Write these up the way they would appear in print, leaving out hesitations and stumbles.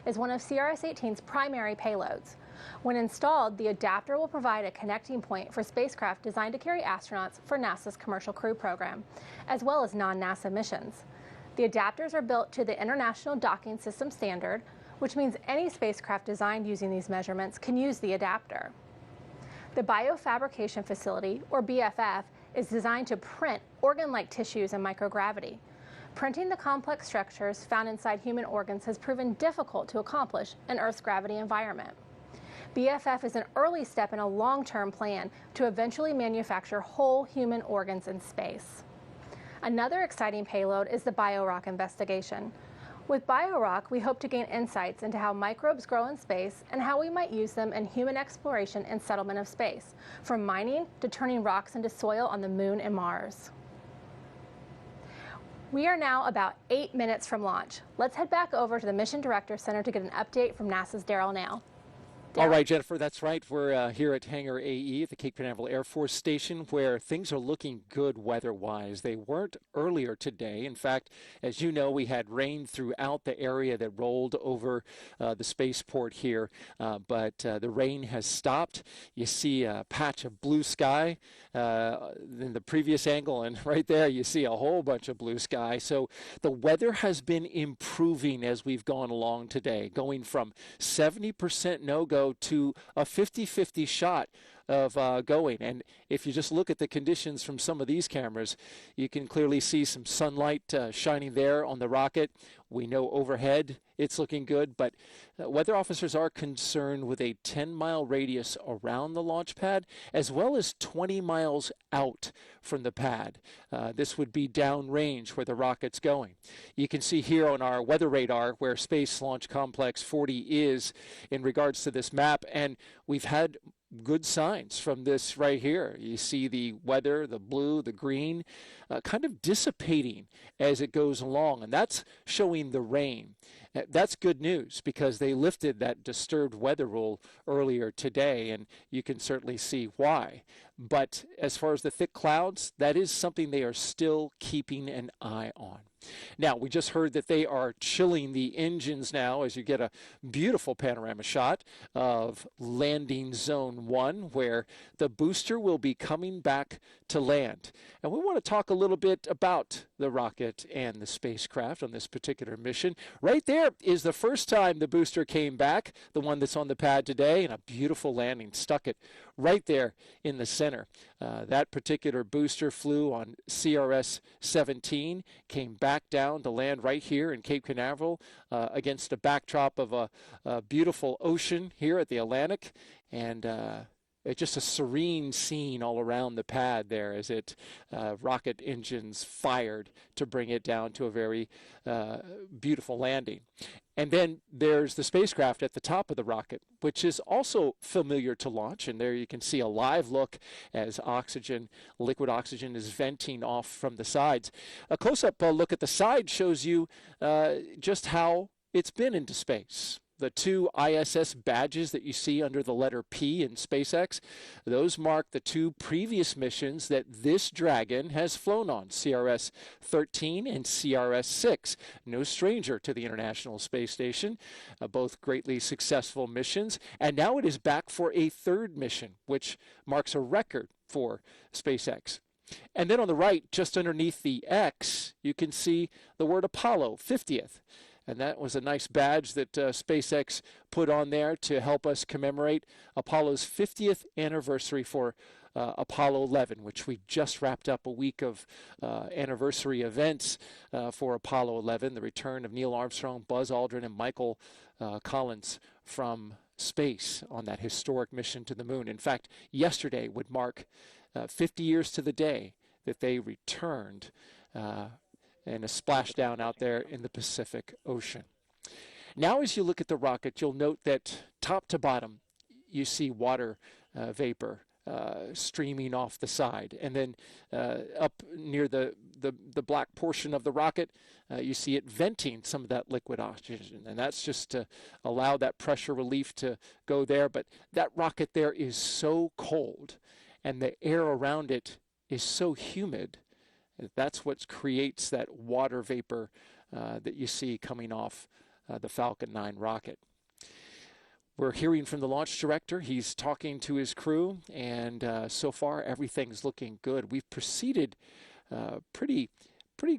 is one of CRS-18's primary payloads. When installed, the adapter will provide a connecting point for spacecraft designed to carry astronauts for NASA's Commercial Crew program, as well as non-NASA missions. The adapters are built to the International Docking System standard, which means any spacecraft designed using these measurements can use the adapter. The Biofabrication Facility, or BFF, is designed to print organ-like tissues in microgravity. Printing the complex structures found inside human organs has proven difficult to accomplish in Earth's gravity environment. BFF is an early step in a long-term plan to eventually manufacture whole human organs in space. Another exciting payload is the BioRock investigation. With BioRock, we hope to gain insights into how microbes grow in space and how we might use them in human exploration and settlement of space, from mining to turning rocks into soil on the Moon and Mars. We are now about 8 minutes from launch. Let's head back over to the Mission Director Center to get an update from NASA's Daryl Nail. All right, Jennifer, that's right. We're here at Hangar AE at the Cape Canaveral Air Force Station, where things are looking good weather-wise. They weren't earlier today. In fact, as you know, we had rain throughout the area that rolled over the spaceport here, but the rain has stopped. You see a patch of blue sky in the previous angle, and right there you see a whole bunch of blue sky. So the weather has been improving as we've gone along today, going from 70% no-go to a 50-50 shot of going. And if you just look at the conditions from some of these cameras, you can clearly see some sunlight shining there on the rocket. We know overhead it's looking good, but weather officers are concerned with a 10-mile radius around the launch pad, as well as 20 miles out from the pad. This would be downrange where the rocket's going. You can see here on our weather radar where Space Launch Complex 40 is in regards to this map, and we've had good signs from this right here. You see the weather, the blue, the green, kind of dissipating as it goes along, and that's showing the rain. That's good news because they lifted that disturbed weather rule earlier today, and you can certainly see why. But as far as the thick clouds, that is something they are still keeping an eye on. Now, we just heard that they are chilling the engines now as you get a beautiful panorama shot of landing zone 1, where the booster will be coming back to land. And we want to talk a little bit about the rocket and the spacecraft on this particular mission. Right there is the first time the booster came back, the one that's on the pad today, and a beautiful landing. Stuck it right there in the center. That particular booster flew on CRS-17, came back down to land right here in Cape Canaveral against a backdrop of a beautiful ocean here at the Atlantic, and it's just a serene scene all around the pad there as it rocket engines fired to bring it down to a very beautiful landing. And then there's the spacecraft at the top of the rocket, which is also familiar to launch. And there you can see a live look as oxygen, liquid oxygen, is venting off from the sides. A close-up look at the side shows you just how it's been into space. The two ISS badges that you see under the letter P in SpaceX, those mark the two previous missions that this Dragon has flown on, CRS-13 and CRS-6. No stranger to the International Space Station, both greatly successful missions. And now it is back for a third mission, which marks a record for SpaceX. And then on the right, just underneath the X, you can see the word Apollo 50th. And that was a nice badge that SpaceX put on there to help us commemorate Apollo's 50th anniversary for Apollo 11, which we just wrapped up a week of anniversary events for Apollo 11, the return of Neil Armstrong, Buzz Aldrin, and Michael Collins from space on that historic mission to the moon. In fact, yesterday would mark 50 years to the day that they returned and a splashdown out there in the Pacific Ocean. Now, as you look at the rocket, you'll note that top to bottom, you see water vapor streaming off the side. And then up near the black portion of the rocket, you see it venting some of that liquid oxygen. And that's just to allow that pressure relief to go there. But that rocket there is so cold, and the air around it is so humid. That's what creates that water vapor that you see coming off the Falcon 9 rocket. We're hearing from the launch director. He's talking to his crew, and so far everything's looking good. We've proceeded pretty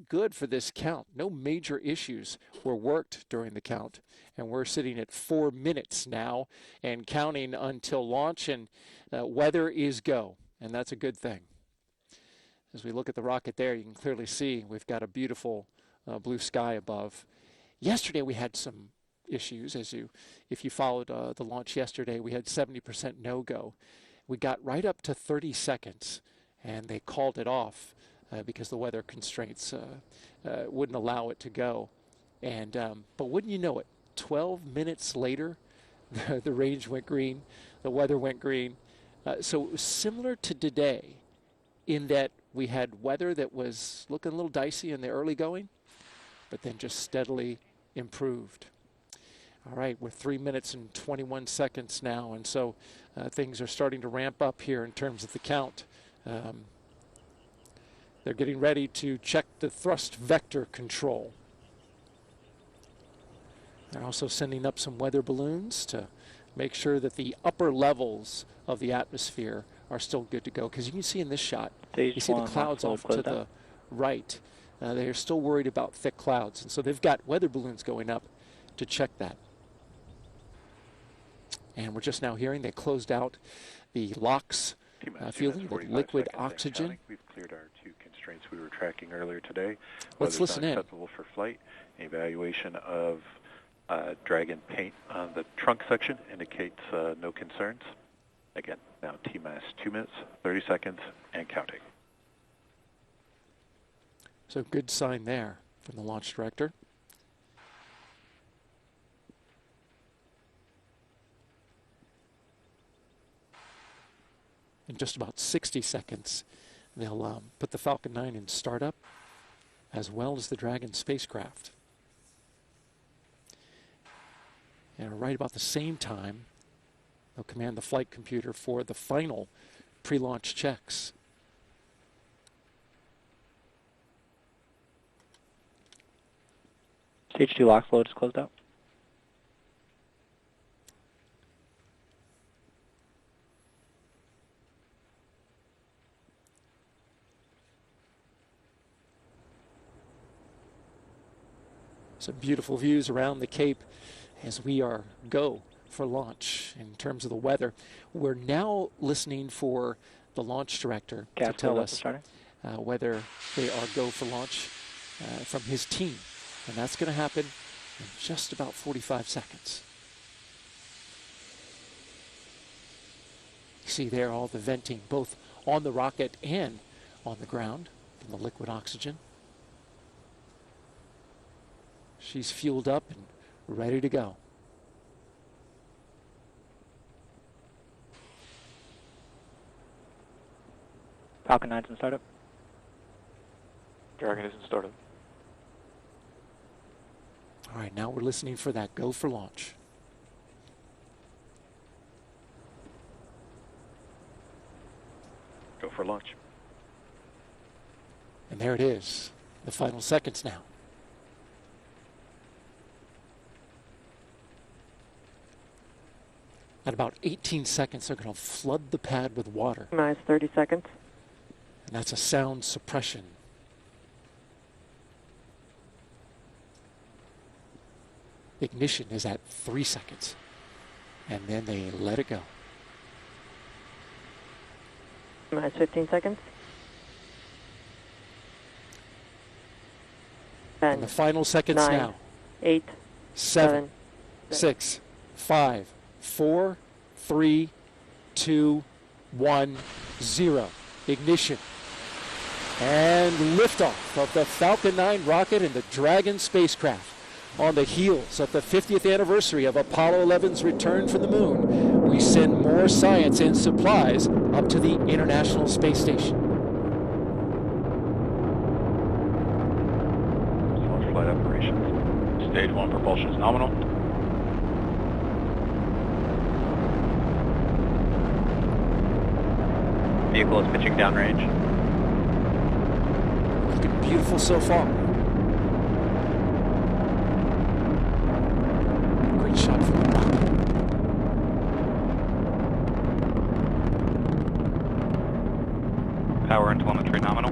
good for this count. No major issues were worked during the count, and we're sitting at 4 minutes now and counting until launch, and weather is go, and that's a good thing. As we look at the rocket there, you can clearly see we've got a beautiful blue sky above. Yesterday we had some issues. If you followed the launch yesterday, we had 70% no-go. We got right up to 30 seconds, and they called it off because the weather constraints wouldn't allow it to go. And but wouldn't you know it, 12 minutes later, the range went green, the weather went green. So it was similar to today in that we had weather that was looking a little dicey in the early going, but then just steadily improved. All right, we're 3 minutes and 21 seconds now, and so things are starting to ramp up here in terms of the count. They're getting ready to check the thrust vector control. They're also sending up some weather balloons to make sure that the upper levels of the atmosphere are still good to go. Because you can see in this shot, you see the clouds off to the right. They are still worried about thick clouds, and so they've got weather balloons going up to check that. And we're just now hearing they closed out the LOX fueling with liquid oxygen. We've cleared our 2 constraints we were tracking earlier today. Let's listen in. Acceptable for flight. An evaluation of Dragon paint on the trunk section indicates no concerns. Again, now T-minus 2 minutes, 30 seconds, and counting. So good sign there from the launch director. In just about 60 seconds, they'll put the Falcon 9 in startup, as well as the Dragon spacecraft. And right about the same time, they'll command the flight computer for the final pre-launch checks. Stage 2 LOX load is closed out. Some beautiful views around the Cape as we are go for launch in terms of the weather. We're now listening for the launch director to tell us whether they are go for launch from his team. And that's going to happen in just about 45 seconds. You see there all the venting, both on the rocket and on the ground from the liquid oxygen. She's fueled up and ready to go. Falcon 9's in startup. Dragon is in startup. All right, now we're listening for that go for launch. Go for launch. And there it is, the final seconds now. At about 18 seconds, they're going to flood the pad with water. Minus 30 seconds. And that's a sound suppression. Ignition is at 3 seconds. And then they let it go. Minus 15 seconds. 10, And the final seconds 9, now. 8, 7, 6, 6, 5, 4, 3, 2, 1, 0. Ignition. And liftoff of the Falcon 9 rocket and the Dragon spacecraft. On the heels of the 50th anniversary of Apollo 11's return from the moon, we send more science and supplies up to the International Space Station. Launch flight operations. Stage 1 propulsion is nominal. Vehicle is pitching downrange. Looking beautiful so far. great shot from the rocket. Power and telemetry nominal.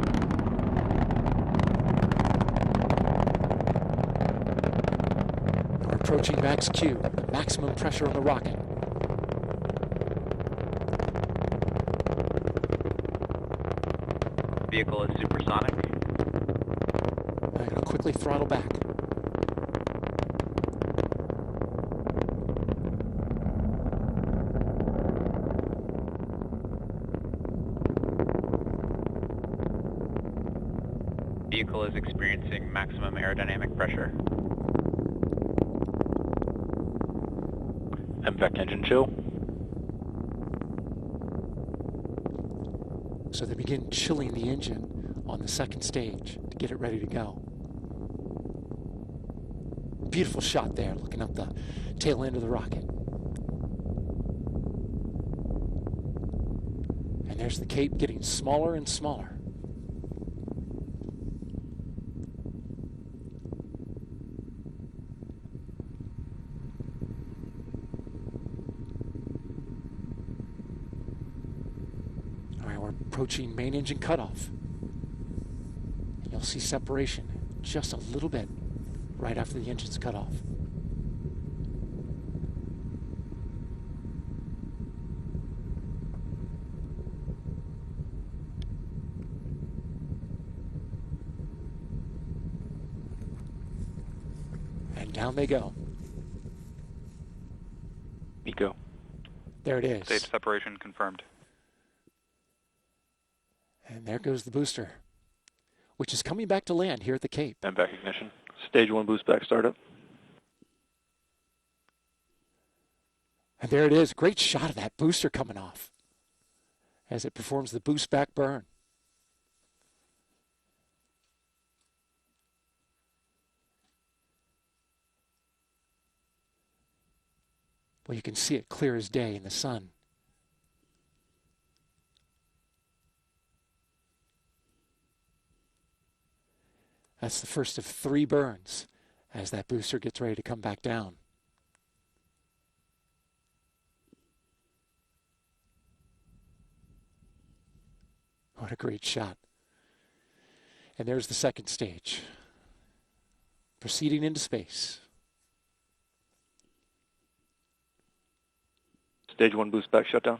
We're approaching max Q, maximum pressure on the rocket. Vehicle is supersonic. I'm going to quickly throttle back. Vehicle is experiencing maximum aerodynamic pressure. MVAC engine chill. So they begin chilling the engine on the second stage to get it ready to go. Beautiful shot there, looking up the tail end of the rocket. And there's the Cape getting smaller and smaller. Approaching main engine cutoff. And you'll see separation just a little bit right after the engine's cut off. And down they go. Eco. There it is. Stage separation confirmed. And there goes the booster, which is coming back to land here at the Cape. MVAC ignition. Stage 1 boost back startup. And there it is. Great shot of that booster coming off as it performs the boost back burn. Well, you can see it clear as day in the sun. That's the first of 3 burns as that booster gets ready to come back down. What a great shot. And there's the second stage, proceeding into space. Stage 1 boost back shutdown.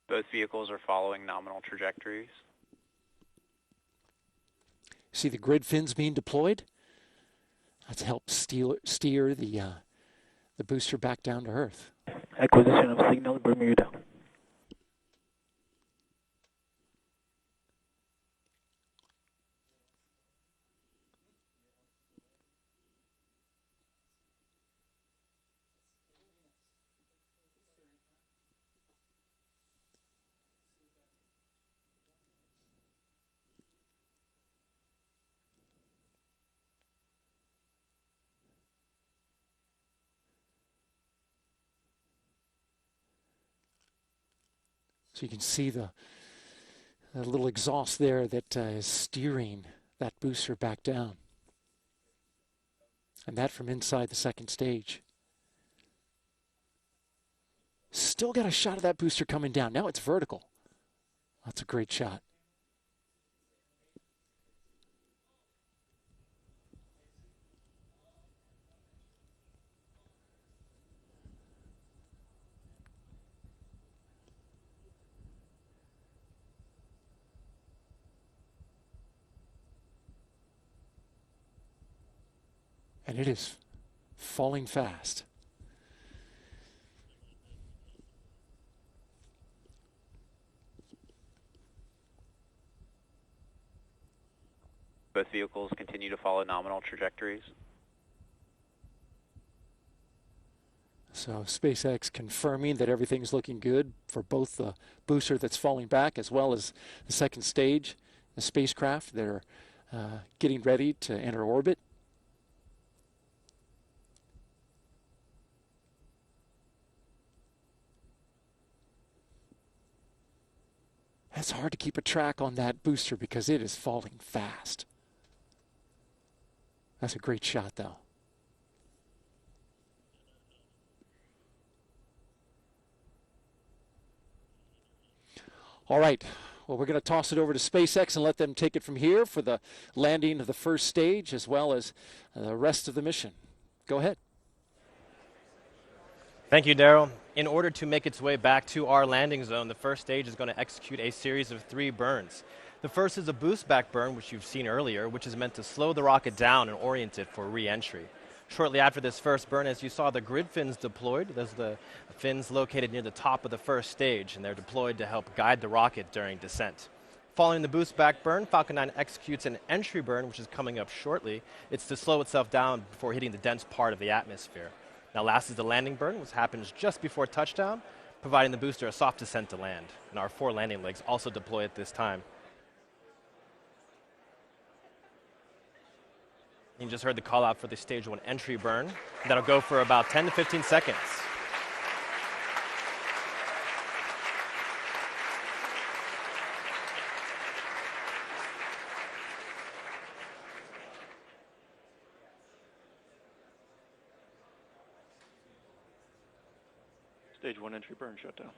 Both vehicles are following nominal trajectories. See the grid fins being deployed? That's helped steer the booster back down to Earth. Acquisition of signal Bermuda. So you can see the little exhaust there that is steering that booster back down. And that from inside the second stage. Still got a shot of that booster coming down. Now it's vertical. That's a great shot. And it is falling fast. Both vehicles continue to follow nominal trajectories. So SpaceX confirming that everything's looking good for both the booster that's falling back as well as the second stage, the spacecraft that are getting ready to enter orbit. It's hard to keep a track on that booster because it is falling fast. That's a great shot, though. All right. Well, we're going to toss it over to SpaceX and let them take it from here for the landing of the first stage as well as the rest of the mission. Go ahead. Thank you, Daryl. In order to make its way back to our landing zone, the first stage is going to execute a series of 3 burns. The first is a boost back burn, which you've seen earlier, which is meant to slow the rocket down and orient it for re-entry. Shortly after this first burn, as you saw, the grid fins deployed. Those are the fins located near the top of the first stage, and they're deployed to help guide the rocket during descent. Following the boost back burn, Falcon 9 executes an entry burn, which is coming up shortly. It's to slow itself down before hitting the dense part of the atmosphere. Now last is the landing burn, which happens just before touchdown, providing the booster a soft descent to land. And our 4 landing legs also deploy at this time. You just heard the call out for the stage 1 entry burn. That'll go for about 10 to 15 seconds. Stage 1 entry burn shutdown.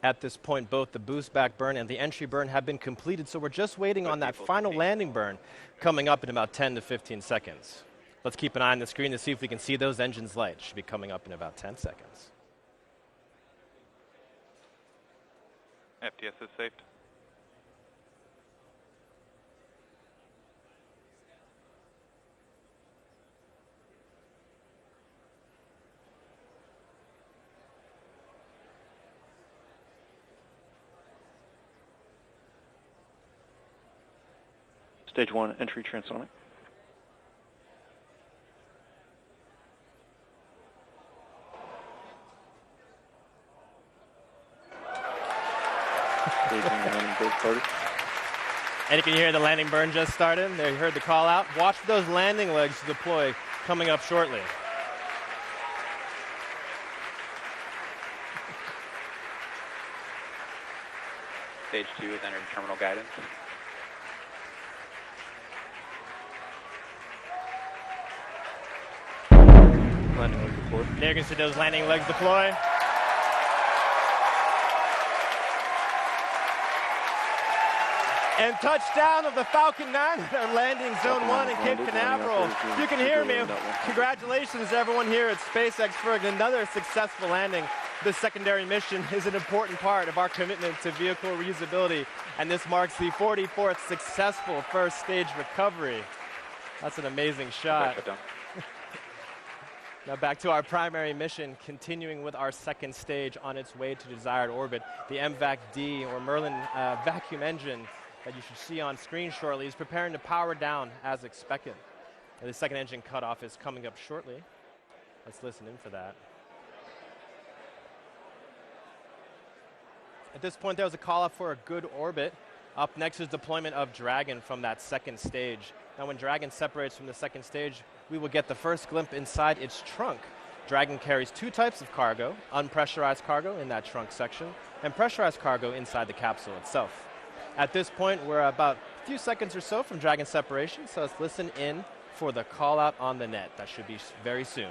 At this point, both the boost back burn and the entry burn have been completed, so we're just waiting on that final landing burn coming up in about 10 to 15 seconds. Let's keep an eye on the screen to see if we can see those engines light. Should be coming up in about 10 seconds. FTS is saved. Stage 1 entry transonic. Stage 1 landing burn started. And you can hear the landing burn just started. There, you heard the call out. Watch for those landing legs to deploy coming up shortly. Stage 2 has entered terminal guidance. Landing leg deployed. There you can see those landing legs deploy. And touchdown of the Falcon 9 at our landing zone 1 in Cape Canaveral. You can hear me. Congratulations everyone here at SpaceX for another successful landing. This secondary mission is an important part of our commitment to vehicle reusability, and this marks the 44th successful first stage recovery. That's an amazing shot. Now back to our primary mission, continuing with our second stage on its way to desired orbit. The MVAC-D, or Merlin vacuum engine, that you should see on screen shortly, is preparing to power down as expected. And the second engine cutoff is coming up shortly. Let's listen in for that. At this point, there was a call up for a good orbit. Up next is deployment of Dragon from that second stage. Now when Dragon separates from the second stage, we will get the first glimpse inside its trunk. Dragon carries 2 types of cargo, unpressurized cargo in that trunk section, and pressurized cargo inside the capsule itself. At this point, we're about a few seconds or so from Dragon separation, so let's listen in for the call out on the net. That should be very soon.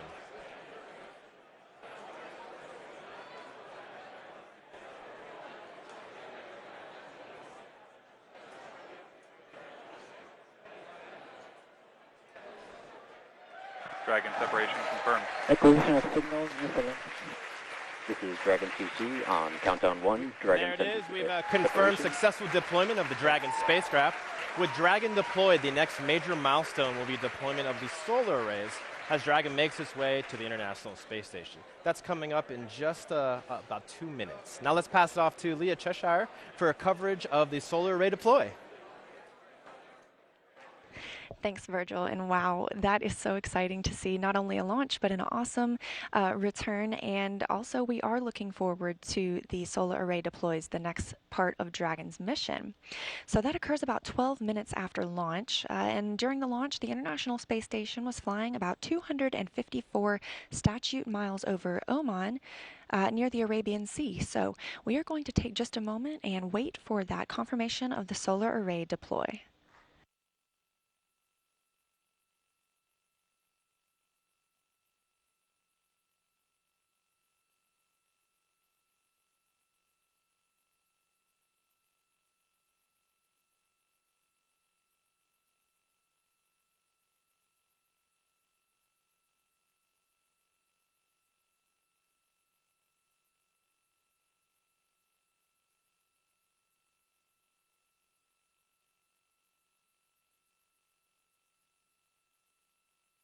Dragon separation confirmed. Acquisition of signals, Newfoundland. This is Dragon 2C on countdown 1. Dragon There it is. We've confirmed successful deployment of the Dragon spacecraft. With Dragon deployed, the next major milestone will be deployment of the solar arrays as Dragon makes its way to the International Space Station. That's coming up in just about 2 minutes. Now let's pass it off to Leah Cheshire for a coverage of the solar array deploy. Thanks, Virgil. And wow, that is so exciting to see not only a launch, but an awesome return. And also, we are looking forward to the solar array deploys, the next part of Dragon's mission. So that occurs about 12 minutes after launch. And during the launch, the International Space Station was flying about 254 statute miles over Oman, near the Arabian Sea. So we are going to take just a moment and wait for that confirmation of the solar array deploy.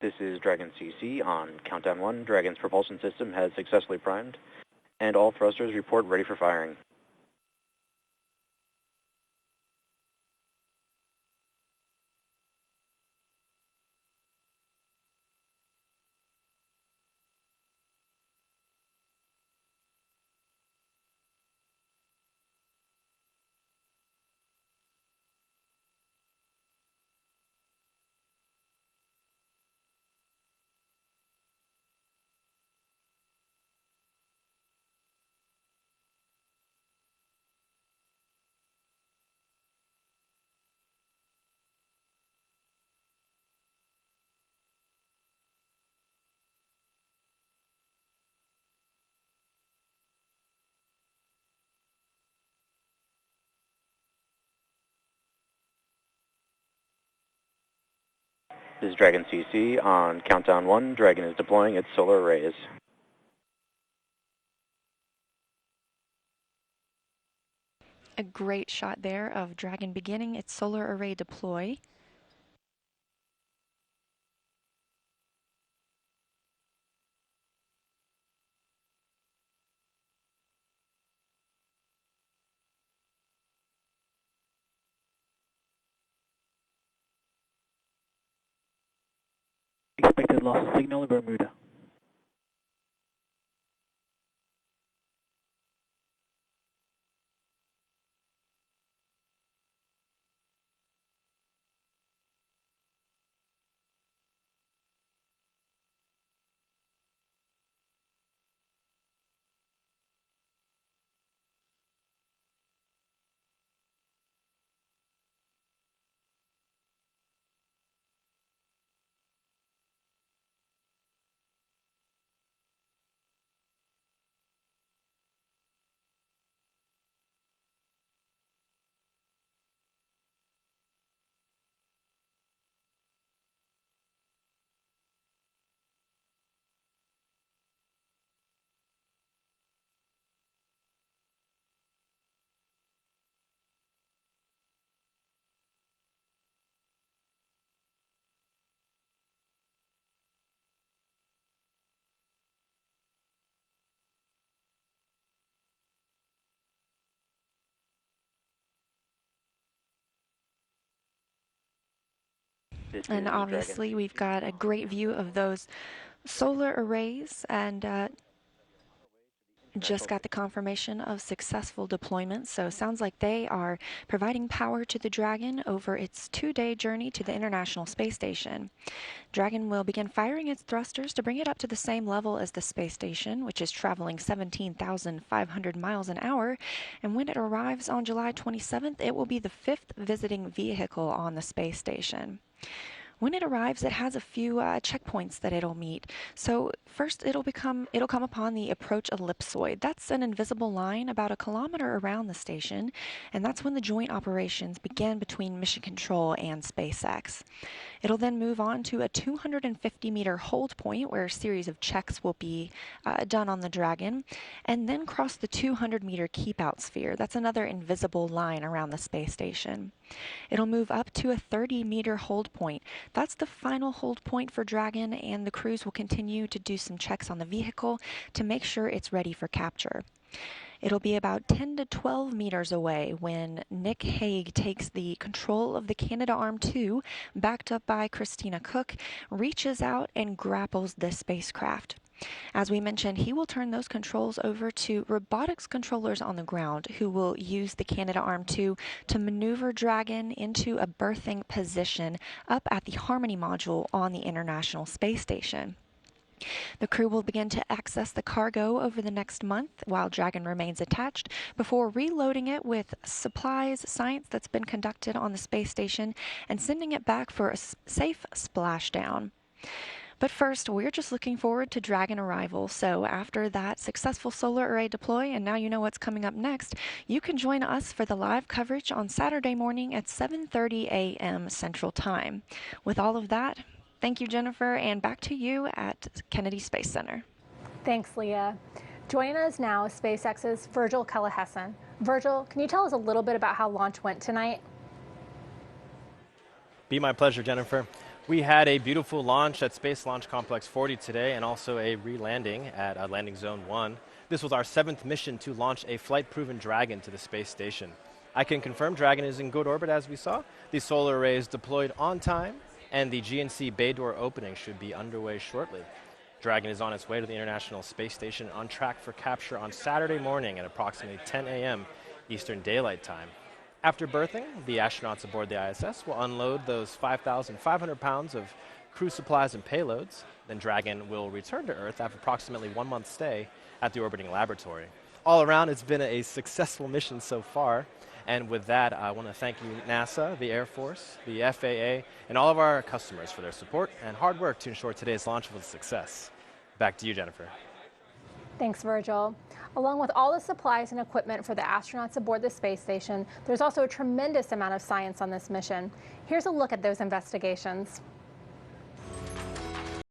This is Dragon CC on countdown 1. Dragon's propulsion system has successfully primed, and all thrusters report ready for firing. This is Dragon CC on countdown 1. Dragon is deploying its solar arrays. A great shot there of Dragon beginning its solar array deploy. Expected loss of signal in Bermuda. And obviously we've got a great view of those solar arrays, and just got the confirmation of successful deployment. So sounds like they are providing power to the Dragon over its 2-day journey to the International Space Station. Dragon will begin firing its thrusters to bring it up to the same level as the space station, which is traveling 17,500 miles an hour. And when it arrives on July 27th, it will be the 5th visiting vehicle on the space station. When it arrives, it has a few checkpoints that it'll meet. So first, it'll come upon the approach ellipsoid. That's an invisible line about 1 kilometer around the station, and that's when the joint operations begin between Mission Control and SpaceX. It'll then move on to a 250-meter hold point where a series of checks will be done on the Dragon, and then cross the 200-meter keep-out sphere. That's another invisible line around the space station. It'll move up to a 30-meter hold point. That's the final hold point for Dragon, and the crews will continue to do some checks on the vehicle to make sure it's ready for capture. It'll be about 10 to 12 meters away when Nick Hague takes the control of the Canadarm2, backed up by Christina Cook, reaches out and grapples this spacecraft. As we mentioned, he will turn those controls over to robotics controllers on the ground who will use the Canadarm2 to maneuver Dragon into a berthing position up at the Harmony module on the International Space Station. The crew will begin to access the cargo over the next month while Dragon remains attached before reloading it with supplies, science that's been conducted on the space station, and sending it back for a safe splashdown. But first, we're just looking forward to Dragon arrival, so after that successful solar array deploy, and now you know what's coming up next, you can join us for the live coverage on Saturday morning at 7:30 a.m. Central Time. With all of that, thank you, Jennifer, and back to you at Kennedy Space Center. Thanks, Leah. Joining us now is SpaceX's Virgil Kellehessen. Virgil, can you tell us a little bit about how launch went tonight? Be my pleasure, Jennifer. We had a beautiful launch at Space Launch Complex 40 today and also a re-landing at Landing Zone 1. This was our 7th mission to launch a flight-proven Dragon to the space station. I can confirm Dragon is in good orbit as we saw. The solar array is deployed on time and the GNC bay door opening should be underway shortly. Dragon is on its way to the International Space Station on track for capture on Saturday morning at approximately 10 a.m. Eastern Daylight Time. After berthing, the astronauts aboard the ISS will unload those 5,500 pounds of crew supplies and payloads. Then Dragon will return to Earth after approximately 1 month stay at the orbiting laboratory. All around, it's been a successful mission so far. And with that, I want to thank you, NASA, the Air Force, the FAA, and all of our customers for their support and hard work to ensure today's launch was a success. Back to you, Jennifer. Thanks, Virgil. Along with all the supplies and equipment for the astronauts aboard the space station, there's also a tremendous amount of science on this mission. Here's a look at those investigations.